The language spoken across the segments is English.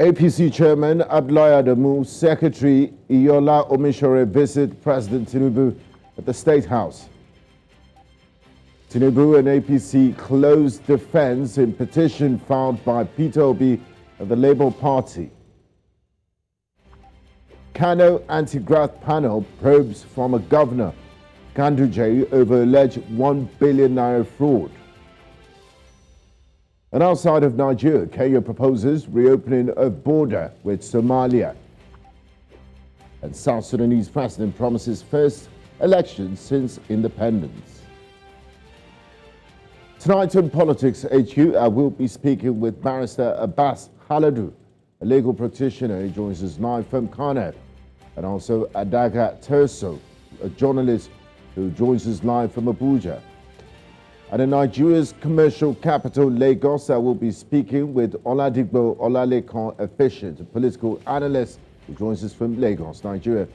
APC Chairman Abdullahi Ganduje, Secretary Iyola Omishore visit President Tinubu at the State House. Tinubu and APC closed defense in petition filed by Peter Obi of the Labour Party. Kano Anti-Graft panel probes former Governor Ganduje over alleged 1 billion naira fraud. And outside of Nigeria, Kenya proposes reopening of border with Somalia. And South Sudanese president promises first election since independence. Tonight on Politics HQ, I will be speaking with Barrister Abbas Haladu, a legal practitioner. He joins us live from Kano. And also Adaga Terso, a journalist who joins us live from Abuja. And in Nigeria's commercial capital, Lagos, I will be speaking with Oladigbo Olalekan Efficient, a political analyst who joins us from Lagos, Nigeria.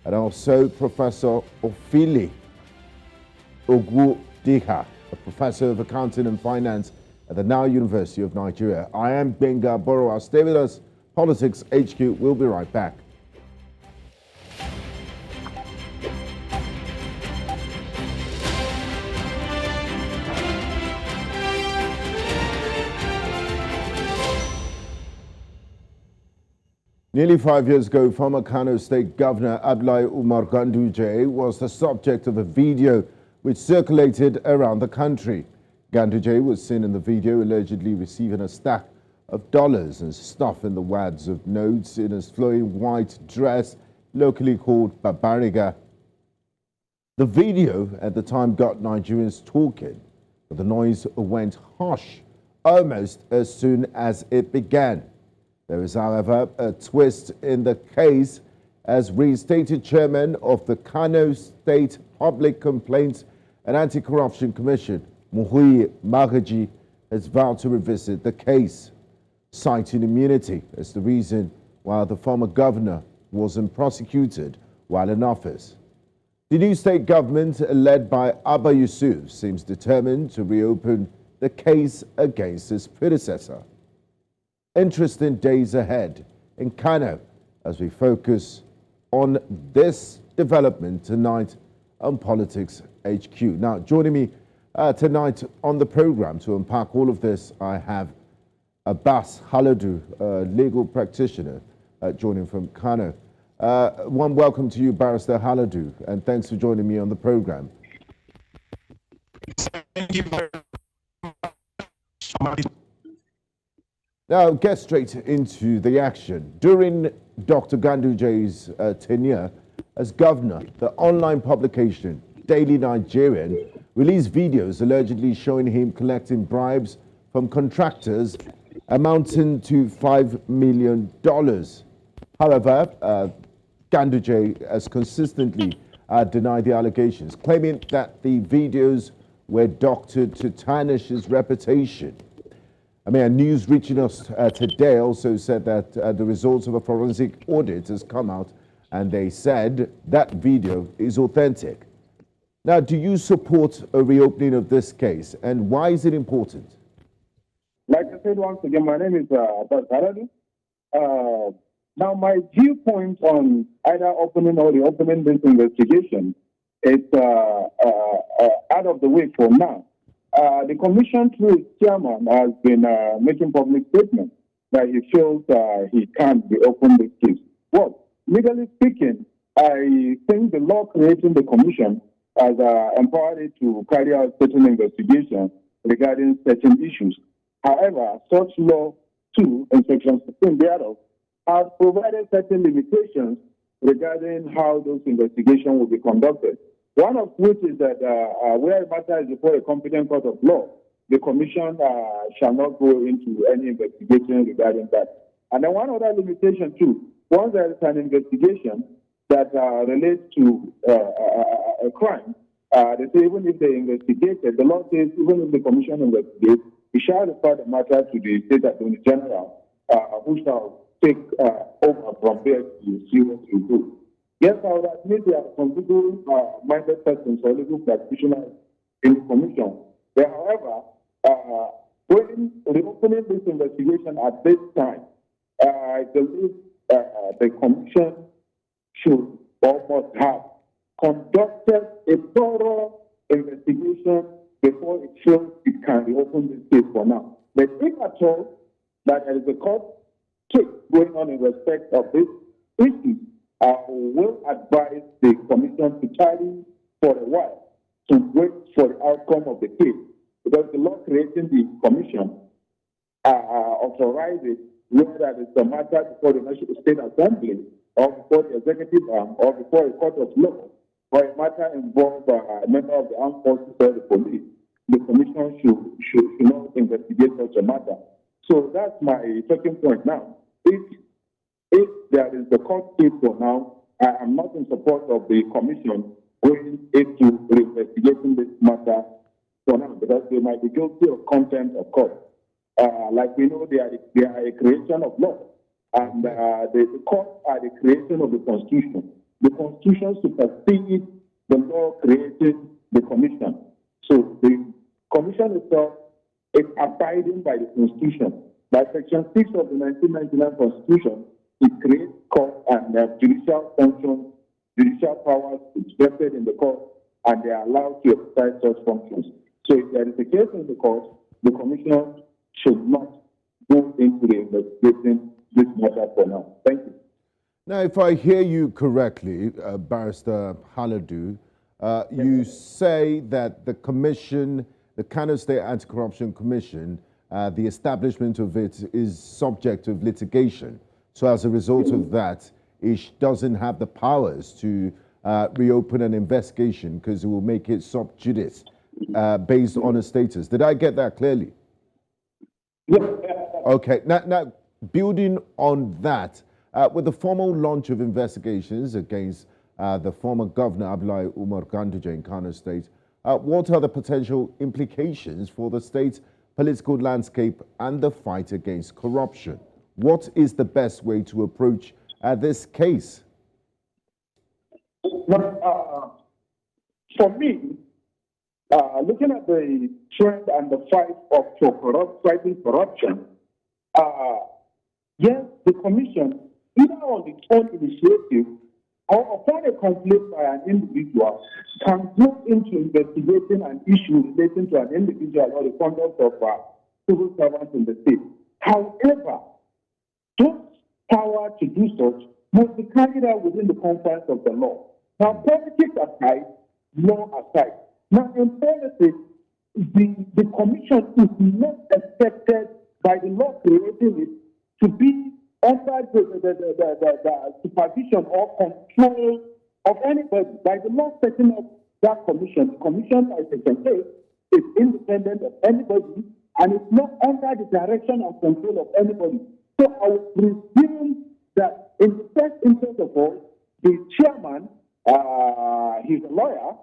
And also Professor Ofili Ogwudiha, a professor of accounting and finance at the Now University of Nigeria. I am Gbenga Aborowa. Stay with us. Politics HQ. We'll be right back. Nearly 5 years ago, former Kano State Governor Abdullahi Ganduje was the subject of a video which circulated around the country. Ganduje was seen in the video allegedly receiving a stack of dollars and stuff in the wads of notes in a flowing white dress, locally called Babaringa. The video at the time got Nigerians talking, but the noise went hush almost as soon as it began. There is, however, a twist in the case as reinstated chairman of the Kano State Public Complaints and Anti-Corruption Commission, Muhuyi Magaji, has vowed to revisit the case, citing immunity as the reason why the former governor wasn't prosecuted while in office. The new state government, led by Abba Yusuf, seems determined to reopen the case against his predecessor. Interesting days ahead in Kano as we focus on this development tonight on Politics HQ. Now, joining me tonight on the program to unpack all of this, I have Abbas Haladu, a legal practitioner, joining from Kano. One welcome to you, Barrister Haladu, and thanks for joining me on the program. Thank you very much. Now, get straight into the action. During Dr. Ganduje's tenure as governor, the online publication Daily Nigerian released videos allegedly showing him collecting bribes from contractors amounting to $5 million. However, Ganduje has consistently denied the allegations, claiming that the videos were doctored to tarnish his reputation. News reaching us today also said that the results of a forensic audit has come out, and they said that video is authentic. Now, do you support a reopening of this case, and why is it important? Like I said once again, my name is Abbas Haladu. Now, my viewpoint on either opening or reopening this investigation is out of the way for now. The commission, through its chairman, has been making public statements that he feels he can't reopen this case. Well, legally speaking, I think the law creating the commission has empowered it to carry out certain investigations regarding certain issues. However, such law, too, in section 16 thereof, has provided certain limitations regarding how those investigations will be conducted. One of which is that where a matter is before a competent court of law, the commission shall not go into any investigation regarding that. And then one other limitation too, once there is an investigation that relates to a crime, they say even if they investigate it, the law says even if the commission investigates, it shall refer the matter to the State Attorney General, who shall take over from there to see what to do. Yes, I would admit there are some legal-minded persons or legal practitioners in the commission. But however, when reopening this investigation at this time, I believe the commission should or must have conducted a thorough investigation before it feels it can reopen this case for now. But if at all that there is a court case going on in respect of this issue, I will advise the commission to tarry for a while to wait for the outcome of the case, because the law creating the commission authorizes whether it's a matter before the National State Assembly or before the executive arm or before a court of law, or a matter involves a member of the armed forces or the police. The commission should not investigate such a matter. So that's my talking point now. If there is the court case for now, I am not in support of the commission going into investigating this matter for now, because they might be guilty of contempt of court. Like we know, they are a creation of law, and the courts are the creation of the Constitution. The Constitution supersedes the law creating the commission. So the commission itself is abiding by the Constitution. By Section 6 of the 1999 Constitution, it creates courts and judicial functions, judicial powers vested in the court, and they are allowed to exercise such functions. So if there is a case in the court, the commission should not go into the investigation this matter for now. Thank you. Now, if I hear you correctly, Barrister Haladu, you say that the commission, the Kano State Anti-Corruption Commission, the establishment of it is subject of litigation. So as a result of that, it doesn't have the powers to reopen an investigation because it will make it sub judice based on a status. Did I get that clearly? Yes. Okay. Now, building on that, with the formal launch of investigations against the former governor, Abdullahi Ganduje in Kano State, what are the potential implications for the state's political landscape and the fight against corruption? What is the best way to approach this case? Well, for me, looking at the trend and the fight for fighting corruption, yes, the commission, either on its own initiative or upon a complaint by an individual, can go into investigating an issue relating to an individual or the conduct of civil servants in the state. However, those power to do such must be carried out within the confines of the law. Now, politics aside, law aside. Now, in politics, the commission is not expected by the law creating it to be under the supervision or control of anybody. By the law setting up that commission, the commission, as I can say, is independent of anybody and it's not under the direction and control of anybody. So I would presume that in the first instance of all, the chairman, he's a lawyer,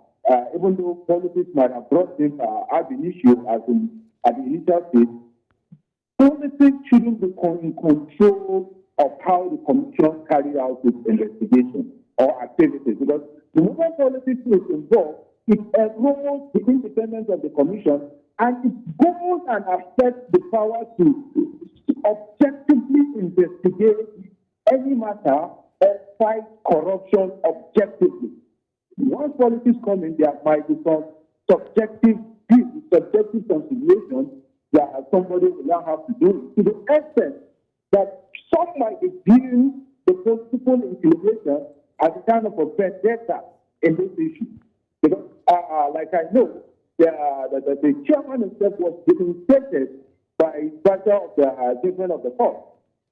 even though politics might have brought him at the issue at the initial stage, politics shouldn't be in control of how the commission carry out its investigation or activities. Because the moment politics is involved, it erodes the independence of the commission and it goes and affects the power to objectively investigate any matter or fight corruption objectively. Once politics come in, there might be some subjective views, subjective consideration that somebody will now have to do, to the extent that some might be viewing the political inclination as a kind of a vendetta in this issue. Because, like I know, the chairman himself was reinstated by virtue of the judgment of the court.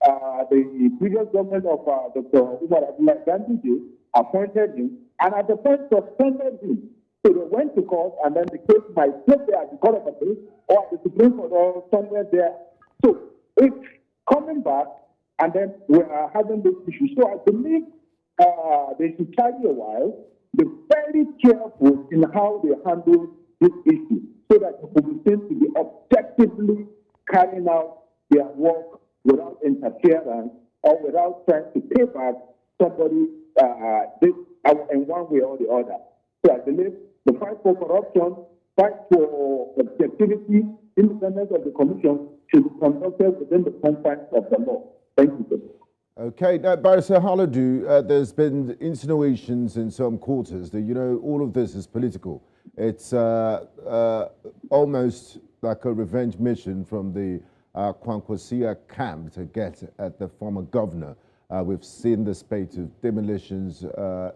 The previous government of Dr. Abdullahi Ganduje appointed him and at the point suspended him. So they went to court and then the case might sit there at the Court of Appeal or at the Supreme Court or somewhere there. So it's coming back and then we are having this issue. So I believe they should carry a while, be very careful in how they handle this issue so that the commission to be objectively carrying out their work without interference or without trying to pay back somebody in one way or the other. So I believe the fight for corruption, fight for objectivity, independence of the commission should be conducted within the confines of the law. Thank you, sir. Okay, now, Barrister Haladu, there's been insinuations in some quarters that, all of this is political. It's almost like a revenge mission from the Kwankwasia camp to get at the former governor. We've seen the spate of demolitions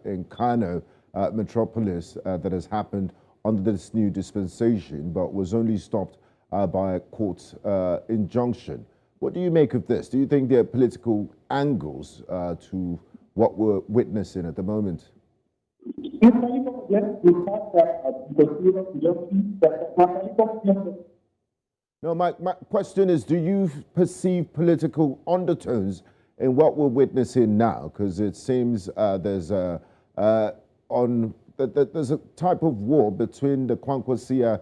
in Kano metropolis that has happened under this new dispensation, but was only stopped by a court injunction. What do you make of this? Do you think there are political angles to what we're witnessing at the moment? No, my question is, do you perceive political undertones in what we're witnessing now? Because it seems there's a type of war between the Kwankwasia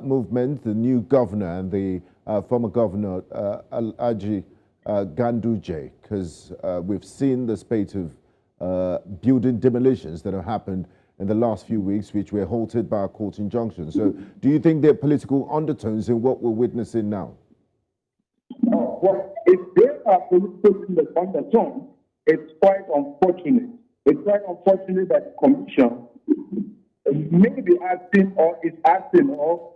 movement, the new governor, and the former governor, Abdullahi Ganduje, because we've seen the spate of building demolitions that have happened in the last few weeks, which were halted by a court injunction. So do you think there are political undertones in what we're witnessing now? Well, if there are political undertones, it's quite unfortunate. It's quite unfortunate that the commission may be acting or is acting or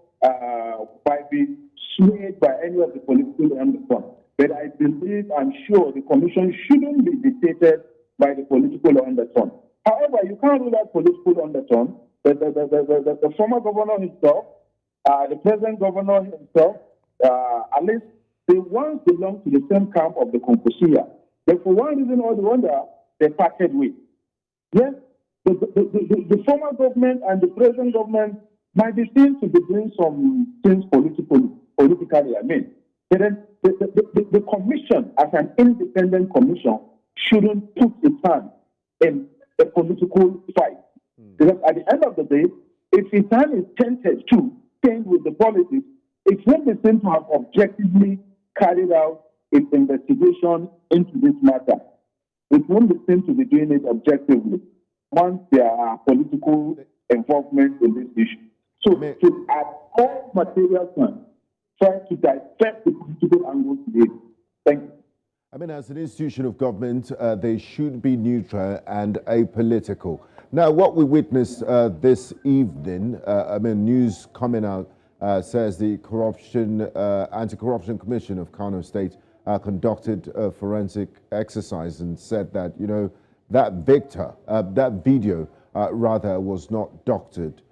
by being swayed by any of the political undertones. But I believe, I'm sure, the commission shouldn't be dictated by the political undertone. However, you can't rule out political undertone. The former governor himself, the present governor himself, at least they once belonged to the same camp of the Kwankwasia. But for one reason or the other, they parted ways. Yes, the former government and the present government might be seen to be doing some things politically. I mean, but then the commission, as an independent commission, shouldn't put its hand in a political fight. Because at the end of the day, if its hand is tempted to change with the politics, it won't be seen to have objectively carried out its investigation into this matter. It won't be seen to be doing it objectively once there are political involvement in this issue. So, at all material terms, try to dissect the political angle today. Thank you. I mean, as an institution of government, they should be neutral and apolitical. Now, what we witnessed this evening, news coming out says the Anti-Corruption Commission of Kano State conducted a forensic exercise and said that, that video was not doctored.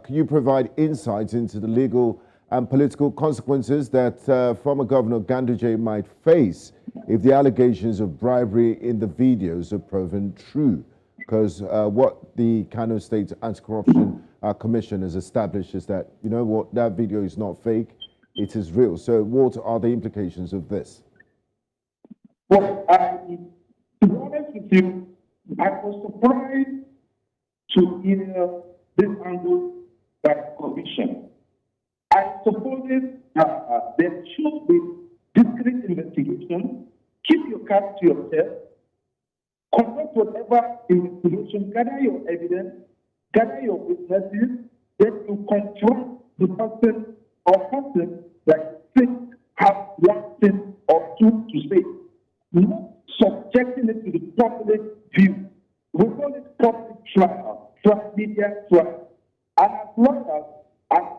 Can you provide insights into the legal and political consequences that former Governor Ganduje might face if the allegations of bribery in the videos are proven true? Because what the Kano State Anti-Corruption Commission has established is that, that video is not fake, it is real. So what are the implications of this? Well, to be honest with you, I was surprised to hear this angle by the commission. I suppose there should be discreet investigation. Keep your cards to yourself. Conduct whatever investigation. Gather your evidence. Gather your witnesses. Then you confront the person or persons that have one thing or two to say. Not subjecting it to the public view. We call it public trial, media trial. And as long as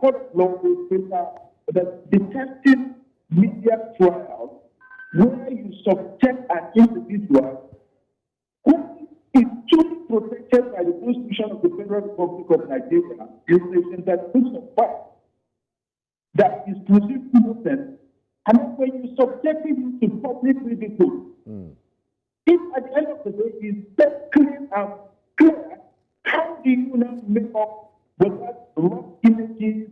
court of law will prefer the detective media trial where you subject an individual who is truly protected by the Constitution of the Federal Republic of Nigeria in section 36 of 5 that is presumed innocent, and then when you subject him to public ridicule, if at the end of the day is that clear, how do you now make up with that rough images,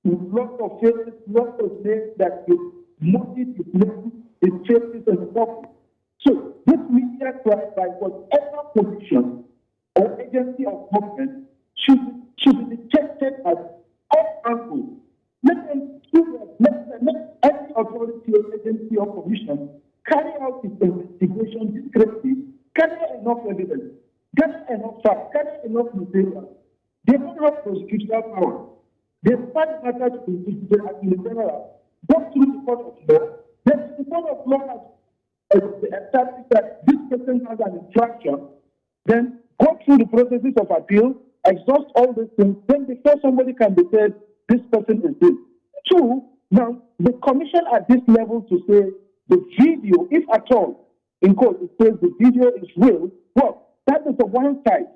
lots of faces, lots of names that you motive is names, is faces and stuff. So this media trial by whatever position or agency of government should be detected as all angles. Let any authority or agency or commission carry out its investigation discreetly, gather enough evidence, gather enough facts, gather enough material. They don't have prosecutorial power. They find matters to the general, go through the court of law. Then the court of law has they establish that this person has an infraction, then go through the processes of appeal, exhaust all these things, then before somebody can be said, this person is this. Two, now the commission at this level to say the video, if at all, in court it says the video is real, well, that is the one side.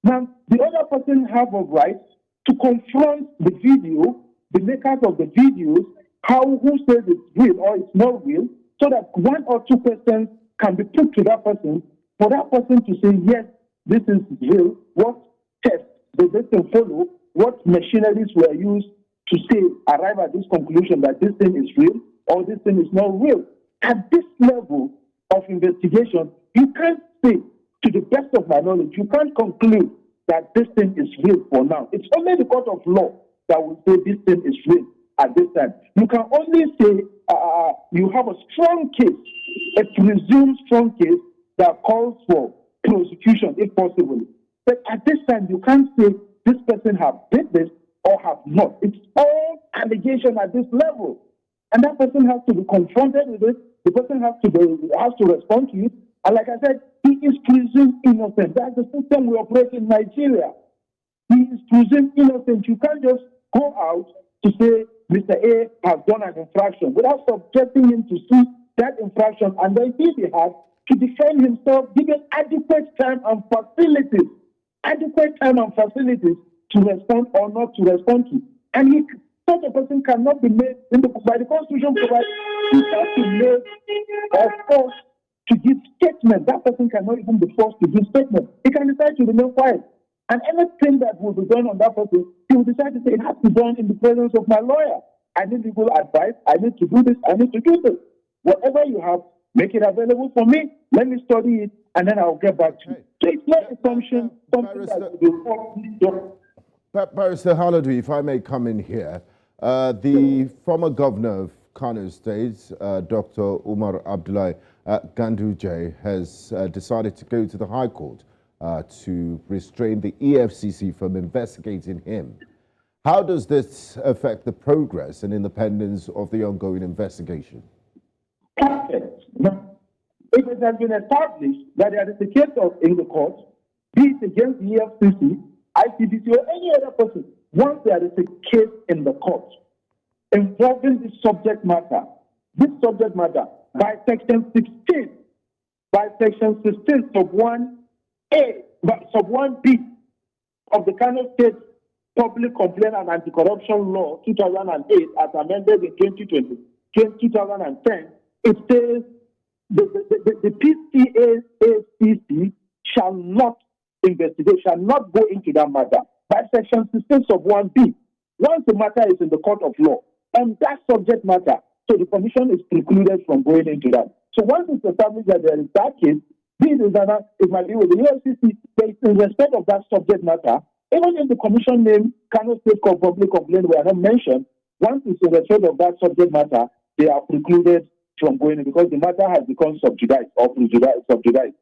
Now, the other person have a right to confront the video, the makers of the videos, who says it's real or it's not real, so that one or two persons can be put to that person, for that person to say, yes, this is real, what tests did this thing follow, what machineries were used to say, arrive at this conclusion that this thing is real or this thing is not real. At this level of investigation, you can't say, to the best of my knowledge, you can't conclude that this thing is real for now. It's only the court of law that will say this thing is real at this time. You can only say you have a strong case, a presumed strong case that calls for prosecution if possible. But at this time, you can't say this person have did this or have not. It's all allegation at this level. And that person has to be confronted with it. The person has to respond to it. And like I said, he is presumed innocent. That's the system we operate in Nigeria. He is presumed innocent. You can't just go out to say Mr. A has done an infraction without subjecting him to see that infraction, and then if he has to defend himself, given adequate time and facilities to respond or not to respond to. And such a person cannot be made by the Constitution provides he has to make or forced to give statement. That person cannot even be forced to give statement. He can decide to remain quiet. And anything that will be done on that person, he will decide to say it has to be done in the presence of my lawyer. I need legal advice. I need to do this. I need to do this. Whatever you have, make it available for me. Let me study it, and then I'll get back to you. So it's not assumption, something that will Barrister Haladu, if I may come in here. The former governor of Kano State, Dr. Abdullahi Ganduje, has decided to go to the High Court to restrain the EFCC from investigating him. How does this affect the progress and independence of the ongoing investigation? If it has been established that there is a case in the court, be it against the EFCC, ICBC, or any other person, once there is a case in the court involving this subject matter, by section 16, sub 1A, sub 1B of the Kano State Public Complaint and Anti-Corruption Law 2008, as amended in 2010, it says the PCACC shall not investigate, shall not go into that matter. By section 16 sub 1B, once the matter is in the court of law, and that subject matter, so the commission is precluded from going into that. So once it's established that there is that case, it might be with the USCC, in respect of that subject matter, even if the commission name Kano State Public Complaint were not mentioned, once it's in respect of that subject matter, they are precluded from going in because the matter has become subjudiced or subjudiced.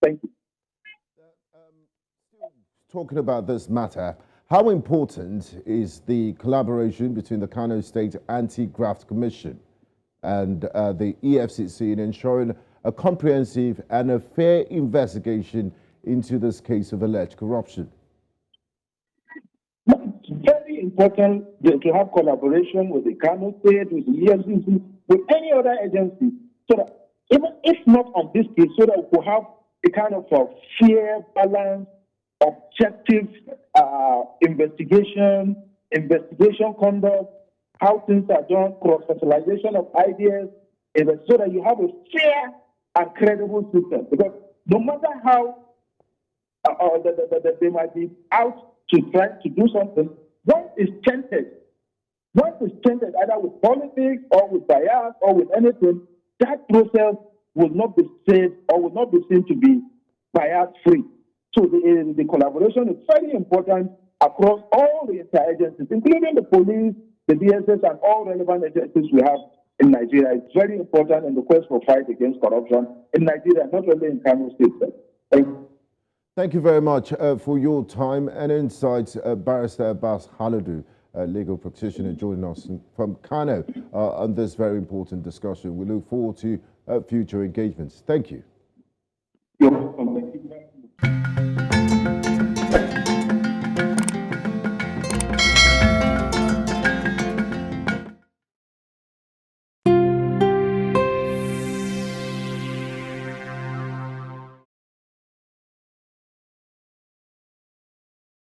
Thank you. Talking about this matter, how important is the collaboration between the Kano State Anti-Graft Commission and the EFCC in ensuring a comprehensive and a fair investigation into this case of alleged corruption? It's very important to have collaboration with the Kano State, with the EFCC, with any other agency, so that even if not on this case, so that we will have a kind of a fair, balanced, objective investigation conduct, how things are done, cross-fertilization of ideas, so that you have a fair and credible system. Because no matter how they might be out to try to do something, once it's tainted either with politics or with bias or with anything, that process will not be said or will not be seen to be bias-free. So the collaboration is very important across all the inter-agencies, including the police, the DSS, and all relevant agencies we have in Nigeria. It's very important in the quest for fight against corruption in Nigeria, not only in Kano State. Thank you. Thank you very much for your time and insights, Barrister Abbas Haladu, legal practitioner, joining us from Kano on this very important discussion. We look forward to future engagements. Thank you. You're welcome.